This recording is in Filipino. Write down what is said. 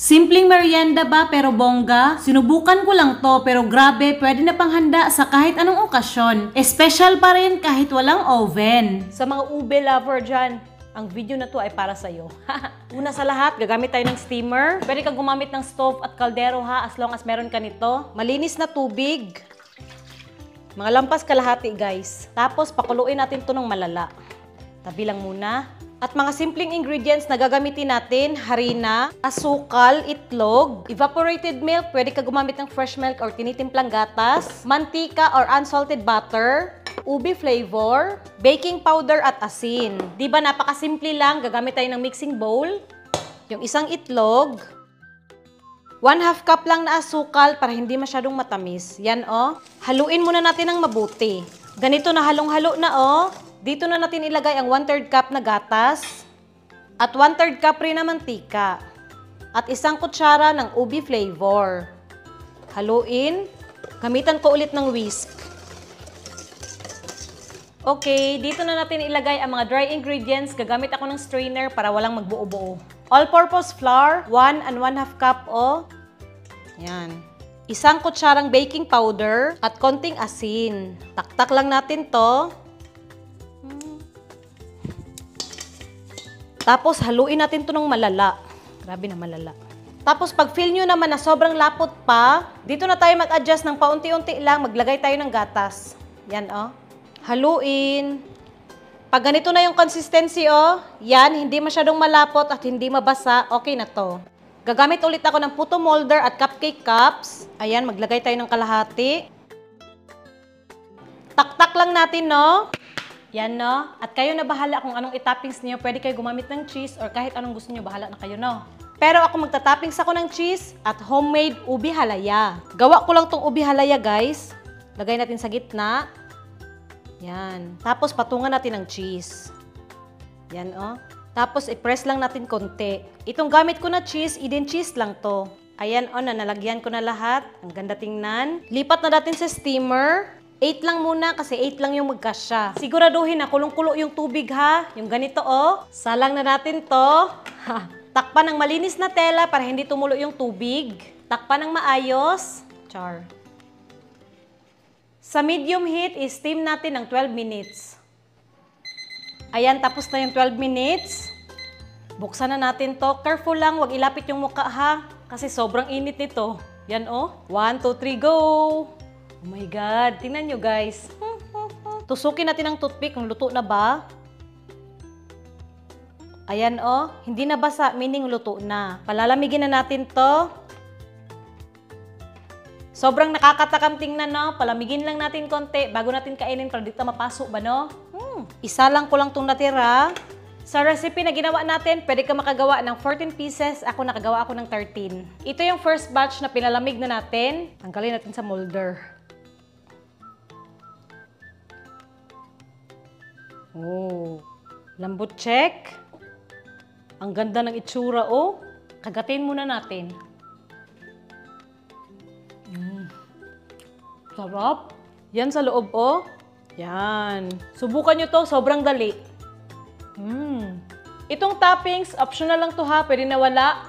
Simpleng merienda ba pero bongga? Sinubukan ko lang to pero grabe, pwede na panghanda sa kahit anong okasyon. Special pa rin kahit walang oven. Sa mga ube lover dyan, ang video na to ay para sa'yo. Una sa lahat, gagamit tayo ng steamer. Pwede kang gumamit ng stove at kaldero ha, as long as meron ka nito. Malinis na tubig. Mga lampas kalahati guys. Tapos pakuluin natin to ng malala. Tabi lang muna. At mga simpleng ingredients na gagamitin natin, harina, asukal, itlog, evaporated milk, pwede ka gumamit ng fresh milk or tinitimplang gatas, mantika or unsalted butter, ubi flavor, baking powder at asin. Di ba napakasimple lang, gagamit tayo ng mixing bowl, yung isang itlog, 1/2 cup lang na asukal para hindi masyadong matamis. Yan oh. Haluin muna natin ng mabuti. Ganito na halong-halo na oh. Dito na natin ilagay ang 1/3 cup na gatas at 1/3 cup rin na mantika at isang kutsara ng ubi flavor. Haluin. Gamitan ko ulit ng whisk. Okay, dito na natin ilagay ang mga dry ingredients. Gagamit ako ng strainer para walang magbuo-buo. All-purpose flour, 1 and 1/2 cup o. Yan. Isang kutsarang baking powder at konting asin. Taktak lang natin to. Tapos, haluin natin ito ng malala. Grabe na malala. Tapos, pag feel nyo naman na sobrang lapot pa, dito na tayo mag-adjust ng paunti-unti lang. Maglagay tayo ng gatas. Yan, oh. Haluin. Pag ganito na yung consistency, oh, yan, hindi masyadong malapot at hindi mabasa, okay na to. Gagamit ulit ako ng puto molder at cupcake cups. Ayan, maglagay tayo ng kalahati. Taktak lang natin, no? Yan, no? At kayo na bahala kung anong itoppings niyo. Pwede kayo gumamit ng cheese or kahit anong gusto niyo, bahala na kayo, no? Pero ako magtatoppings ako ng cheese at homemade ubi halaya. Gawa ko lang tong ubi halaya, guys. Lagay natin sa gitna. Yan. Tapos patungan natin ng cheese. Yan, oh. Tapos i-press lang natin konti. Itong gamit ko na cheese, Eden cheese lang to. Ayan, oh, nalagyan ko na lahat. Ang ganda tingnan. Lipat na natin sa steamer. 8 lang muna kasi 8 lang yung magkasya. Siguraduhin na kulong-kulo yung tubig ha. Yung ganito oh. Salang na natin to. Takpan ng malinis na tela para hindi tumulo yung tubig. Takpan ng maayos. Char. Sa medium heat, i-steam natin ng 12 minutes. Ayan, tapos na yung 12 minutes. Buksan na natin to. Careful lang, wag ilapit yung mukha ha. Kasi sobrang init nito. Yan oh. 1, 2, 3, go! Oh my God! Tingnan nyo guys. Tusukin natin ang toothpick kung luto na ba. Ayan oh. Hindi na basa, meaning luto na. Palalamigin na natin to. Sobrang nakakatakam tingnan no. Palamigin lang natin konti bago natin kainin para dito mapasok ba no? Isa lang ko lang itong natira. Sa recipe na ginawa natin, pwede ka makagawa ng 14 pieces. Ako nakagawa ako ng 13. Ito yung first batch na pinalamig na natin. Tanggalin natin sa molder. Oh, lambot check. Ang ganda ng itsura, oh. Kagatin muna natin. Sarap. Yan sa loob, oh. Yan. Subukan nyo to, sobrang dali. Itong toppings, optional lang to ha. Pwede na wala.